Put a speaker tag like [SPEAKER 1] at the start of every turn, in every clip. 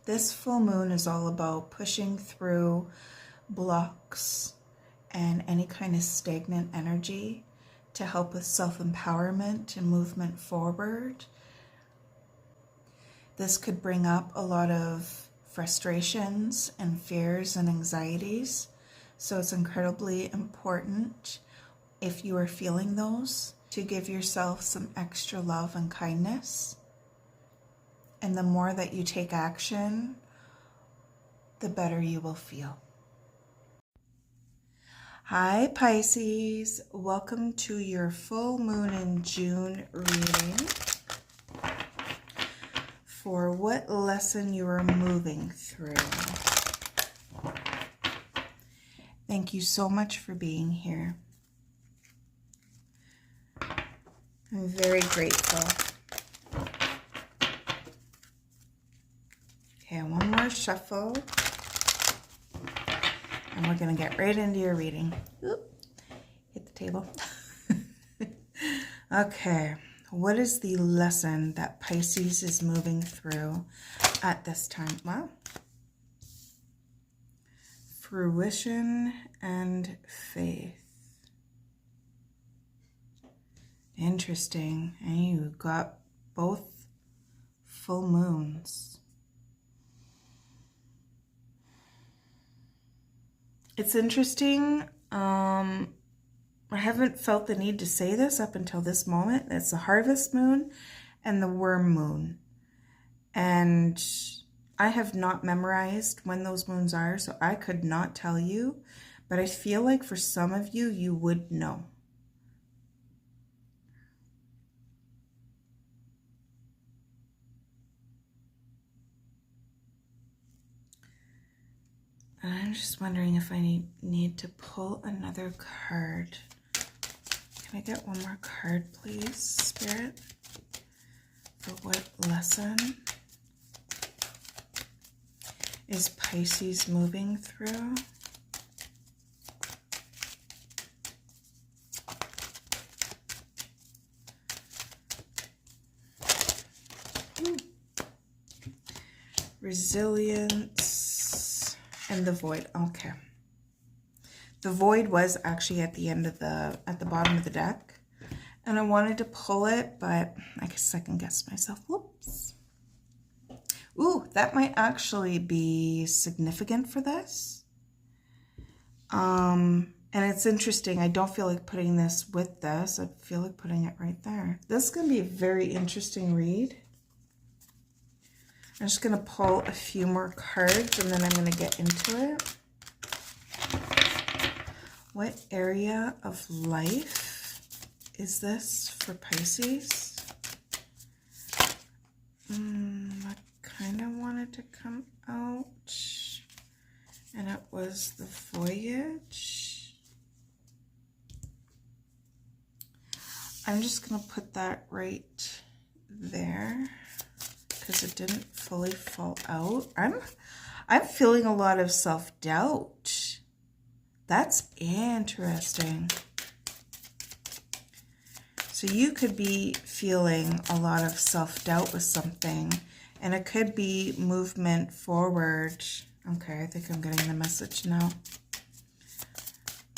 [SPEAKER 1] This full moon is all about pushing through blocks and any kind of stagnant energy to help with self-empowerment and movement forward. This could bring up a lot of frustrations and fears and anxieties. So it's incredibly important, if you are feeling those, to give yourself some extra love and kindness. And the more that you take action, the better you will feel. Hi Pisces, welcome to your full moon in June reading for what lesson you are moving through. Thank you so much for being here. I'm very grateful. Okay, one more shuffle. And we're going to get right into your reading. Oop, hit the table. Okay, what is the lesson that Pisces is moving through at this time? Well, fruition and faith. Interesting. And you got both full moons. It's interesting. I haven't felt the need to say this up until this moment. It's the harvest moon and the worm moon. And I have not memorized when those moons are, so I could not tell you. But I feel like for some of you, you would know. I'm just wondering if I need to pull another card. Can I get one more card, please, Spirit? For what lesson is Pisces moving through? Resilience. And the void. Okay. The void was actually at the end of at the bottom of the deck. And I wanted to pull it, but I second guessed myself. Whoops. Ooh, that might actually be significant for this. And it's interesting. I don't feel like putting this with this. I feel like putting it right there. This is going to be a very interesting read. I'm just going to pull a few more cards and then I'm going to get into it. What area of life is this for Pisces? I kind of wanted to come out. And it was the voyage. I'm just going to put that right there, because it didn't fully fall out. I'm feeling a lot of self-doubt. That's interesting. So you could be feeling a lot of self-doubt with something, and it could be movement forward. Okay, I think I'm getting the message now.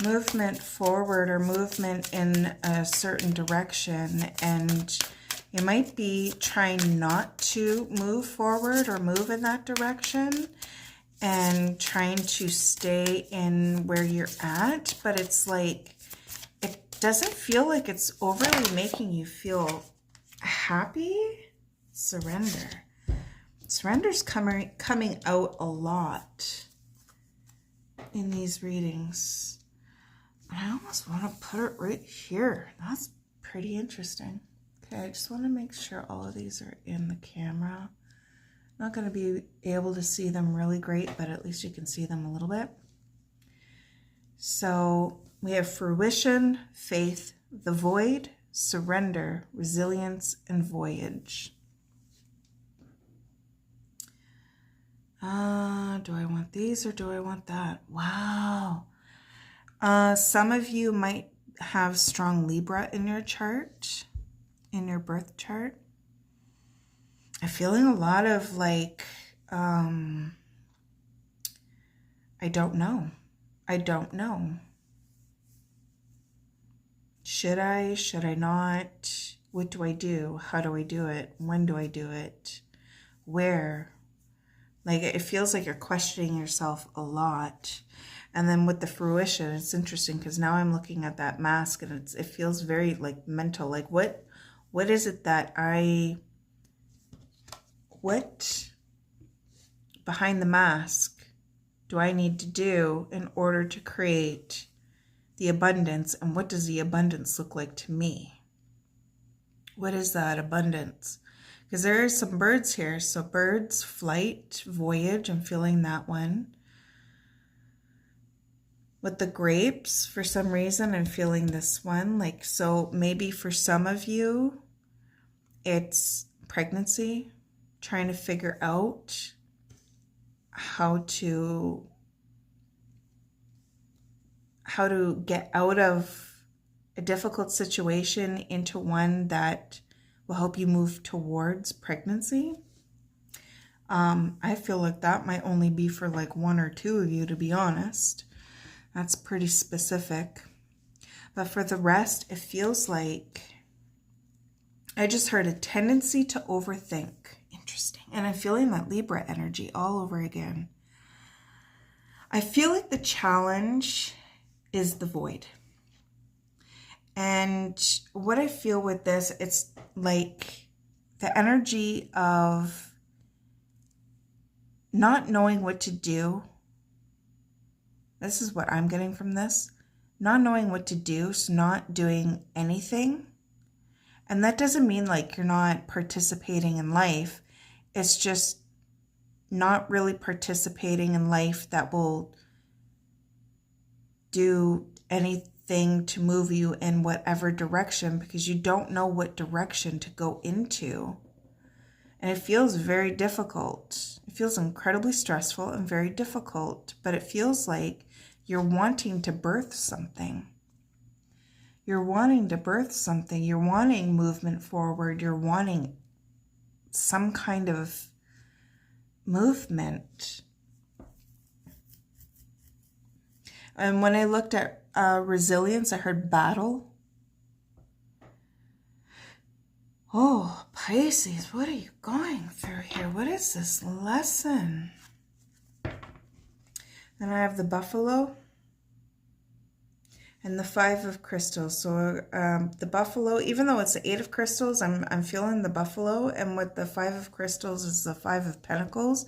[SPEAKER 1] Movement forward or movement in a certain direction, and you might be trying not to move forward or move in that direction and trying to stay in where you're at, but it's like, it doesn't feel like it's overly making you feel happy. Surrender. Surrender's coming out a lot in these readings. I almost want to put it right here. That's pretty interesting. Okay, I just want to make sure all of these are in the camera. Not going to be able to see them really great, but at least you can see them a little bit. So we have fruition, faith, the void, surrender, resilience, and voyage. Do I want these or do I want that? Wow. Some of you might have strong Libra in your chart, in your birth chart. I'm feeling a lot of like I don't know. I don't know. Should I? Should I not? What do I do? How do I do it? When do I do it? Where? Like, it feels like you're questioning yourself a lot. And then with the fruition, it's interesting because now I'm looking at that mask and it feels very like mental. Like what is it that what behind the mask do I need to do in order to create the abundance? And what does the abundance look like to me? What is that abundance? Because there are some birds here. So birds, flight, voyage, I'm feeling that one. With the grapes, for some reason, I'm feeling this one. Like, so maybe for some of you, it's pregnancy, trying to figure out how to get out of a difficult situation into one that will help you move towards pregnancy. I feel like that might only be for like one or two of you, to be honest. That's pretty specific. But for the rest, it feels like I just heard a tendency to overthink. Interesting. And I'm feeling that Libra energy all over again. I feel like the challenge is the void. And what I feel with this, it's like the energy of not knowing what to do. This is what I'm getting from this. Not knowing what to do, so not doing anything. And that doesn't mean like you're not participating in life. It's just not really participating in life that will do anything to move you in whatever direction, because you don't know what direction to go into. And it feels very difficult. It feels incredibly stressful and very difficult, but it feels like you're wanting to birth something. You're wanting to birth something. You're wanting movement forward. You're wanting some kind of movement. And when I looked at resilience, I heard battle. Oh, Pisces, what are you going through here? What is this lesson? Then I have the buffalo and the 5 of crystals. So the buffalo, even though it's the 8 of crystals, I'm feeling the buffalo. And with the 5 of crystals is the 5 of pentacles.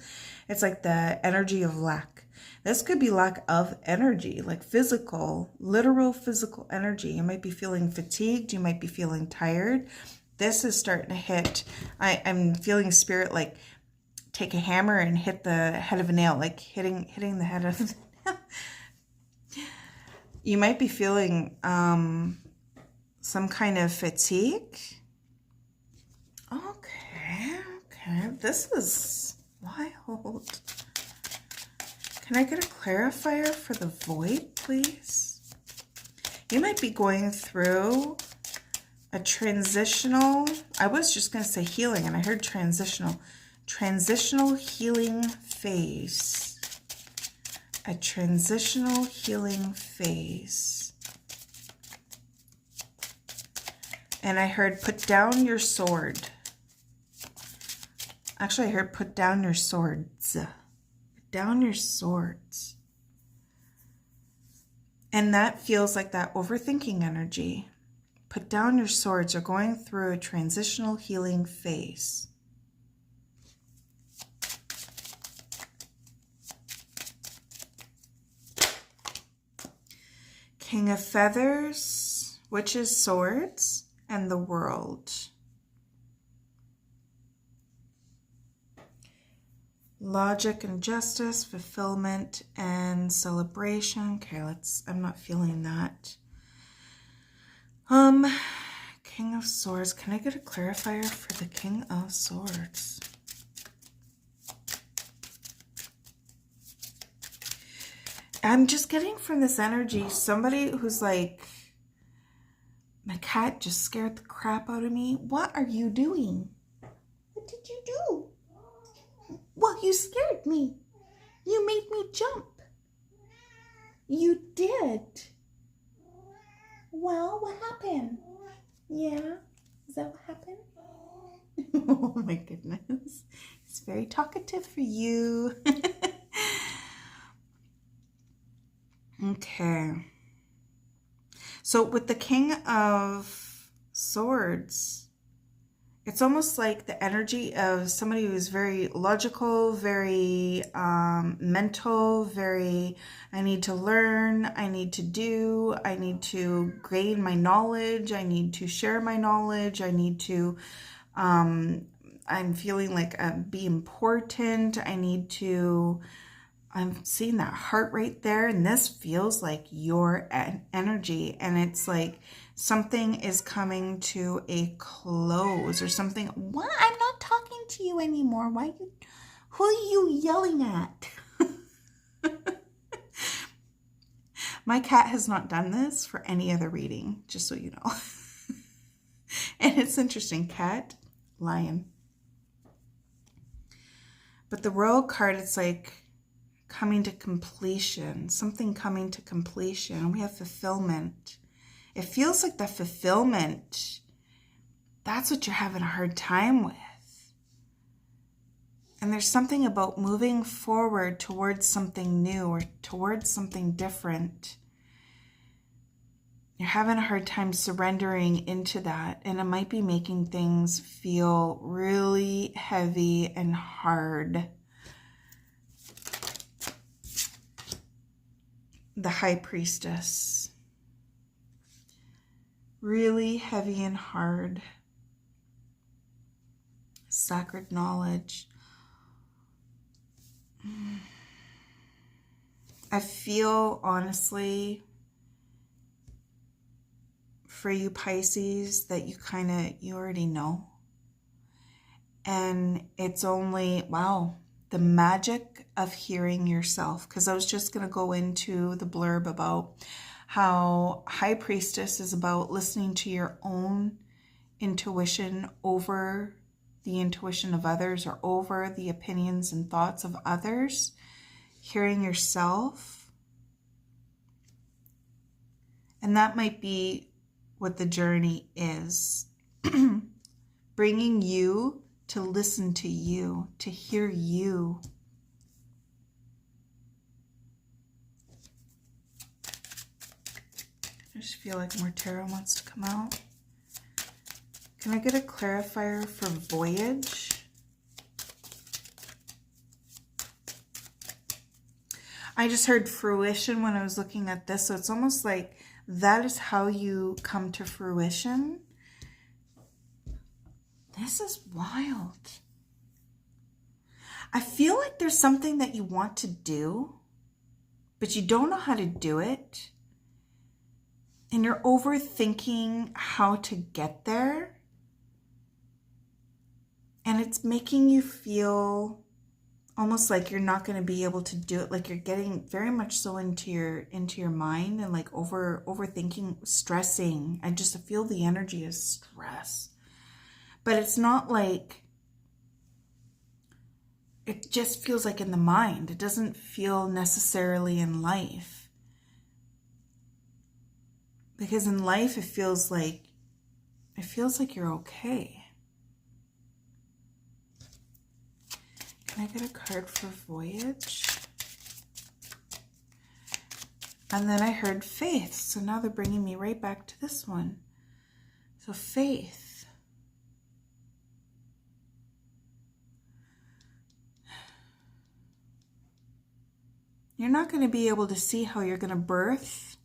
[SPEAKER 1] It's like the energy of lack. This could be lack of energy, like physical, literal physical energy. You might be feeling fatigued. You might be feeling tired. This is starting to hit. I'm feeling spirit like take a hammer and hit the head of a nail, like hitting the head of the nail. You might be feeling some kind of fatigue. Okay. This is wild. Can I get a clarifier for the void, please? You might be going through a transitional, I was just going to say healing, and I heard transitional healing phase. A transitional healing phase. And I heard put down your sword. Actually, I heard put down your swords. Put down your swords. And that feels like that overthinking energy. Put down your swords. You're going through a transitional healing phase. King of Feathers, Witch's Swords, and the World. Logic and justice, fulfillment and celebration. Okay, I'm not feeling that. King of Swords. Can I get a clarifier for the King of Swords? I'm just getting from this energy somebody who's like, my cat just scared the crap out of me. What are you doing? What did you do? Well, you scared me. You made me jump. You did. Well, what happened? Yeah, is that what happened? Oh my goodness. It's very talkative for you. Okay. So with the King of Swords, it's almost like the energy of somebody who's very logical, very mental, very, I need to learn, I need to do, I need to gain my knowledge, I need to share my knowledge, I need to, I'm feeling like be important, I need to, I'm seeing that heart right there, and this feels like your energy, and it's like something is coming to a close or something. What? I'm not talking to you anymore. Who are you yelling at? My cat has not done this for any other reading, just so you know. And it's interesting. Cat, lion. But the Royal card, it's like coming to completion, something coming to completion. We have fulfillment. It feels like the fulfillment, that's what you're having a hard time with. And there's something about moving forward towards something new or towards something different. You're having a hard time surrendering into that, and it might be making things feel really heavy and hard. The High Priestess. Really heavy and hard. Sacred knowledge. I feel, honestly, for you Pisces, that you already know. And it's only, wow, the magic of hearing yourself. Because I was just going to go into the blurb about how High Priestess is about listening to your own intuition over the intuition of others, or over the opinions and thoughts of others. Hearing yourself. And that might be what the journey is. Bringing you to listen to you, to hear you. I just feel like more tarot wants to come out. Can I get a clarifier for voyage? I just heard fruition when I was looking at this, so it's almost like that is how you come to fruition. This is wild. I feel like there's something that you want to do, but you don't know how to do it. And you're overthinking how to get there. And it's making you feel almost like you're not going to be able to do it. Like you're getting very much so into your mind and like overthinking, stressing. I just feel the energy of stress. But it's not like, it just feels like in the mind. It doesn't feel necessarily in life. Because in life it feels like you're okay. Can I get a card for voyage? And then I heard faith. So now they're bringing me right back to this one. So faith. You're not going to be able to see how you're going to birth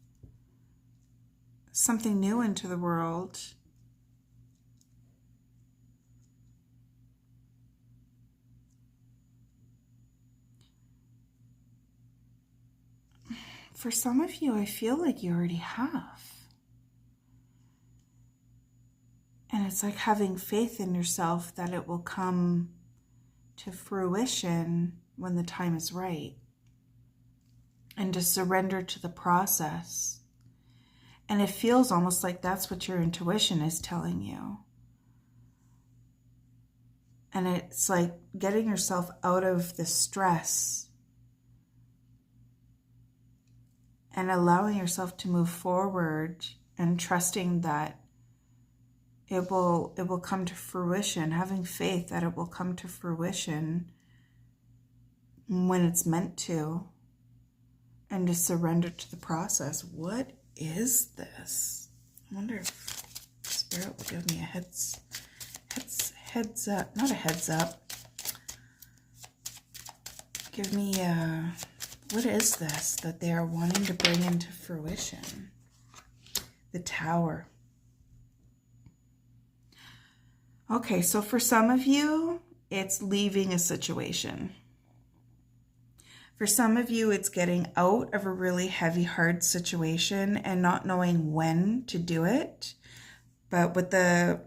[SPEAKER 1] something new into the world. For some of you, I feel like you already have. And it's like having faith in yourself that it will come to fruition when the time is right. And to surrender to the process. And it feels almost like that's what your intuition is telling you. And it's like getting yourself out of the stress and allowing yourself to move forward and trusting that it will come to fruition, having faith that it will come to fruition when it's meant to, and to surrender to the process. What is this? I wonder if Spirit will give me a heads up, not a heads up. Give me what is this that they are wanting to bring into fruition? The Tower. Okay, so for some of you, it's leaving a situation. For some of you, it's getting out of a really heavy, hard situation and not knowing when to do it. But with the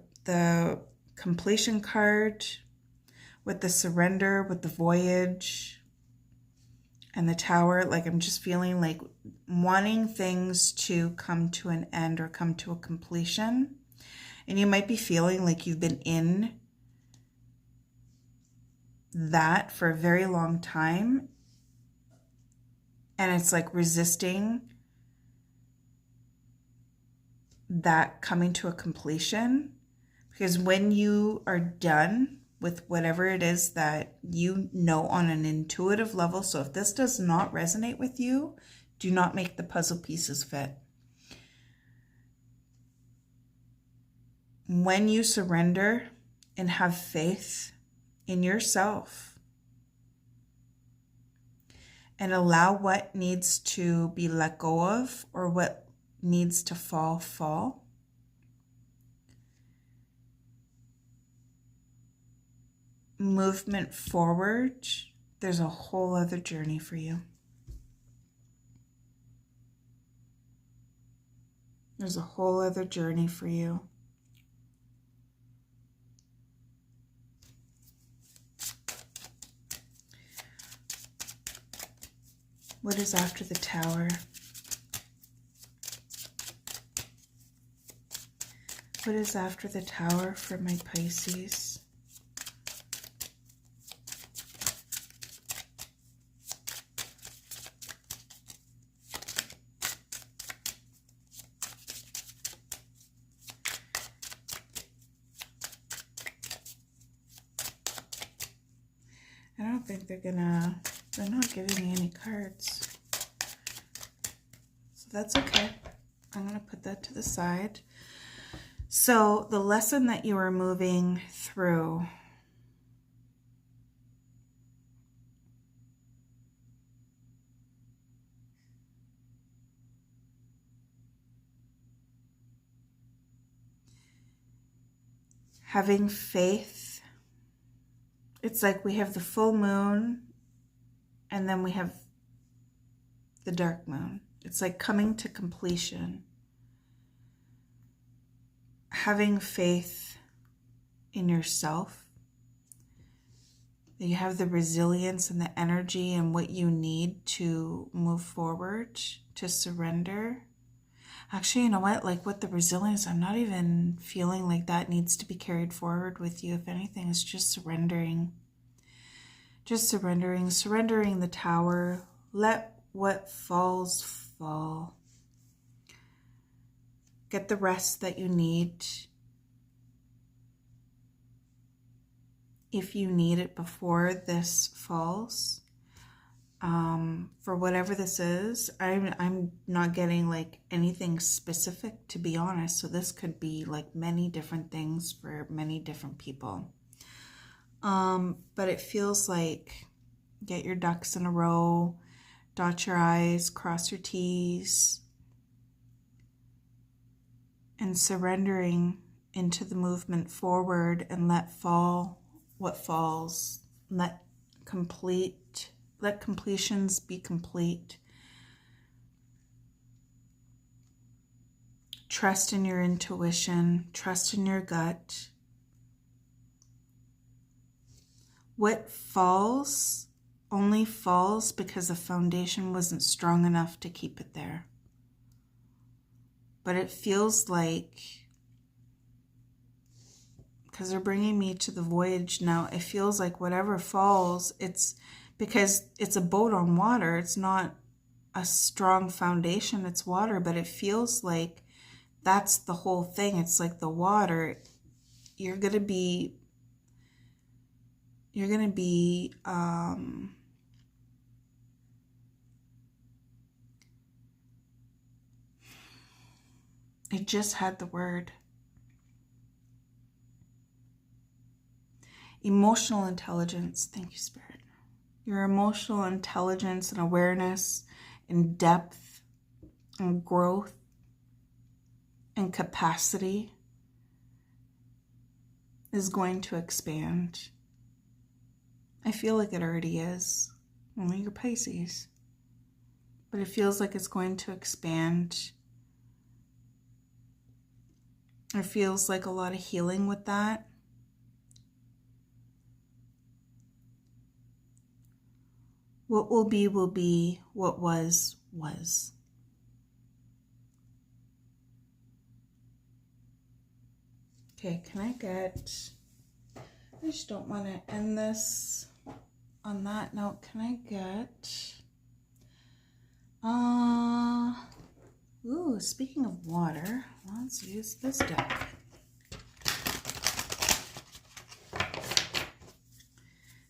[SPEAKER 1] completion card, with the surrender, with the voyage, and the Tower, like I'm just feeling like wanting things to come to an end or come to a completion. And you might be feeling like you've been in that for a very long time. And it's like resisting that coming to a completion. Because when you are done with whatever it is that you know on an intuitive level, so if this does not resonate with you, do not make the puzzle pieces fit. When you surrender and have faith in yourself and allow what needs to be let go of or what needs to fall, movement forward, there's a whole other journey for you. There's a whole other journey for you. What is after the Tower? What is after the Tower for my Pisces? I don't think they're not giving me any cards. So that's okay. I'm going to put that to the side. So the lesson that you are moving through, having faith, it's like we have the full moon and then we have the dark moon. It's like coming to completion. Having faith in yourself, that you have the resilience and the energy and what you need to move forward, to surrender. Actually, you know what? Like with the resilience, I'm not even feeling like that needs to be carried forward with you. If anything, it's just surrendering. Just surrendering the Tower. Let what falls fall. Get the rest that you need. If you need it before this falls. For whatever this is, I'm not getting like anything specific, to be honest. So this could be like many different things for many different people. But it feels like get your ducks in a row, dot your I's, cross your T's, and surrendering into the movement forward and let fall what falls. Let completions be complete. Trust in your intuition, trust in your gut. What falls only falls because the foundation wasn't strong enough to keep it there. But it feels like, because they're bringing me to the voyage now. It feels like whatever falls, it's because it's a boat on water. It's not a strong foundation, it's water, but it feels like that's the whole thing. It's like the water. You're going to be it just had the word emotional intelligence. Thank you, Spirit. Your emotional intelligence and awareness and depth and growth and capacity is going to expand. I feel like it already is. Only you're Pisces. But it feels like it's going to expand. It feels like a lot of healing with that. What will be, will be. What was, was. Okay, can I get... I just don't want to end this on that note. Can I get... Ooh, speaking of water, let's use this deck.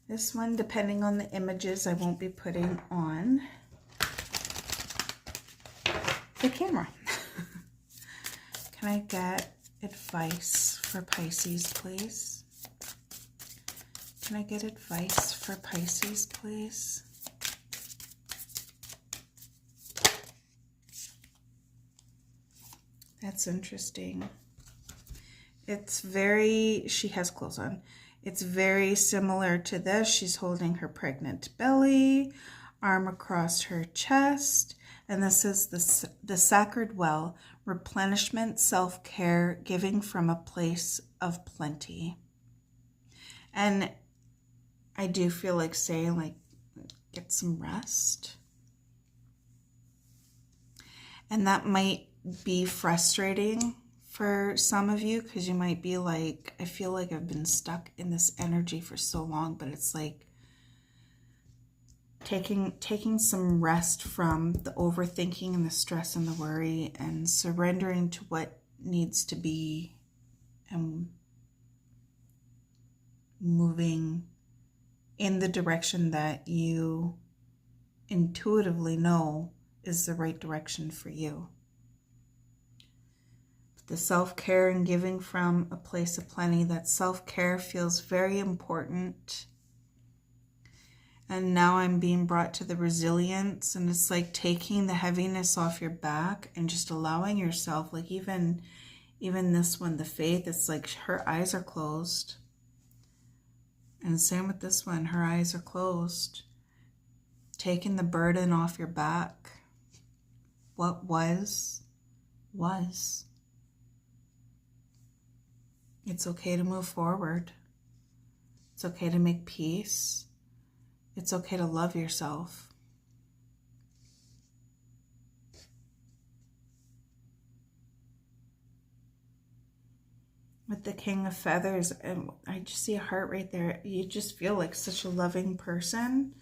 [SPEAKER 1] This one, depending on the images, I won't be putting on the camera. Can I get advice for Pisces, please? Can I get advice for Pisces, please? That's interesting. It's very, she has clothes on. It's very similar to this. She's holding her pregnant belly, arm across her chest. And this is the sacred well, replenishment, self-care, giving from a place of plenty. And I do feel like saying, like, get some rest. And that might be frustrating for some of you, because you might be like, I feel like I've been stuck in this energy for so long, but it's like taking some rest from the overthinking and the stress and the worry, and surrendering to what needs to be, and moving in the direction that you intuitively know is the right direction for you. The self-care and giving from a place of plenty, that self-care feels very important. And now I'm being brought to the resilience, and it's like taking the heaviness off your back and just allowing yourself, like even this one, the faith, it's like her eyes are closed. And same with this one, her eyes are closed. Taking the burden off your back. What was, was. It's okay to move forward. It's okay to make peace. It's okay to love yourself. With the King of Feathers, and I just see a heart right there. You just feel like such a loving person,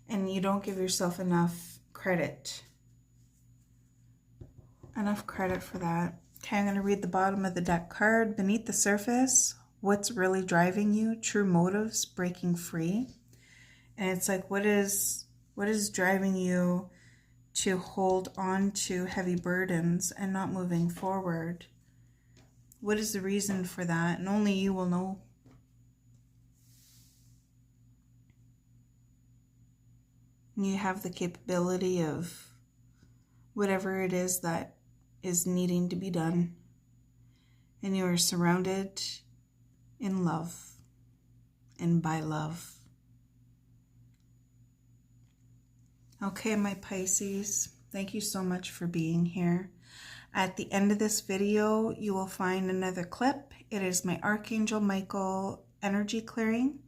[SPEAKER 1] and you don't give yourself enough credit. Enough credit for that. Okay, I'm going to read the bottom of the deck card. Beneath the surface, what's really driving you? True motives, breaking free. And it's like, what is driving you to hold on to heavy burdens and not moving forward? What is the reason for that? And only you will know. And you have the capability of whatever it is that is needing to be done. And you are surrounded in love and by love. Okay, my Pisces, thank you so much for being here. At the end of this video, you will find another clip. It is my Archangel Michael energy clearing.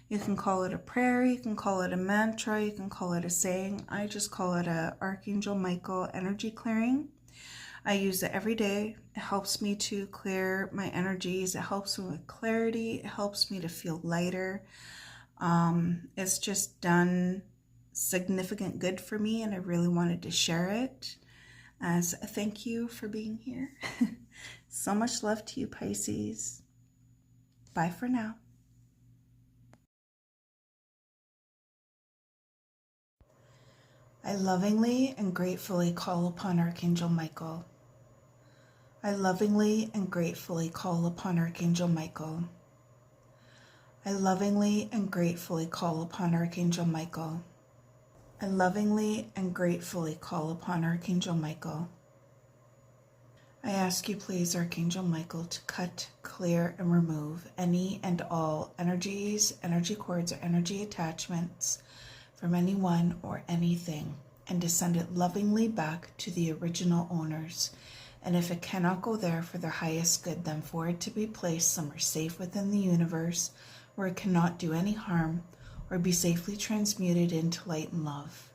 [SPEAKER 1] You can call it a prayer, you can call it a mantra, you can call it a saying. I just call it a Archangel Michael energy clearing. I use it every day. It helps me to clear my energies. It helps me with clarity. It helps me to feel lighter. It's just done significant good for me, and I really wanted to share it as a thank you for being here. So much love to you, Pisces. Bye for now. I lovingly and gratefully call upon Archangel Michael. I lovingly and gratefully call upon Archangel Michael. I lovingly and gratefully call upon Archangel Michael. I lovingly and gratefully call upon Archangel Michael. I ask you, please, Archangel Michael, to cut, clear, and remove any and all energies, energy cords, or energy attachments from anyone or anything, and to send it lovingly back to the original owners. And if it cannot go there for their highest good, then for it to be placed somewhere safe within the universe, where it cannot do any harm or be safely transmuted into light and love.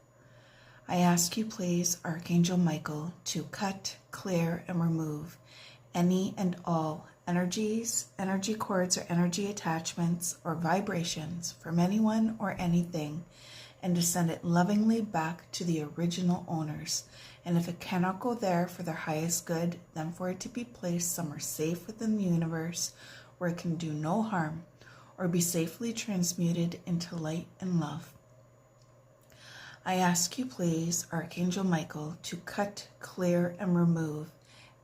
[SPEAKER 1] I ask you, please, Archangel Michael, to cut, clear, and remove any and all energies, energy cords, or energy attachments or vibrations from anyone or anything, and to send it lovingly back to the original owners. And if it cannot go there for their highest good, then for it to be placed somewhere safe within the universe, where it can do no harm or be safely transmuted into light and love. I ask you, please, Archangel Michael, to cut, clear, and remove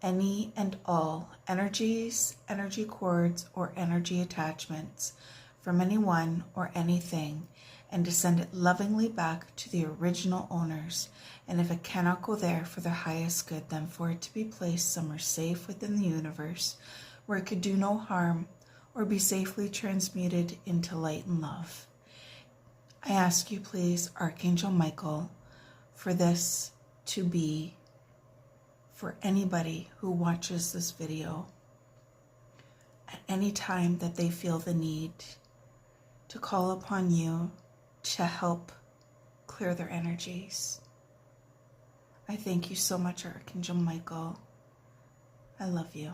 [SPEAKER 1] any and all energies, energy cords, or energy attachments from anyone or anything, and to send it lovingly back to the original owners. And if it cannot go there for their highest good, then for it to be placed somewhere safe within the universe, where it could do no harm or be safely transmuted into light and love. I ask you, please, Archangel Michael, for this to be for anybody who watches this video at any time that they feel the need to call upon you to help clear their energies. I thank you so much, Archangel Michael. I love you.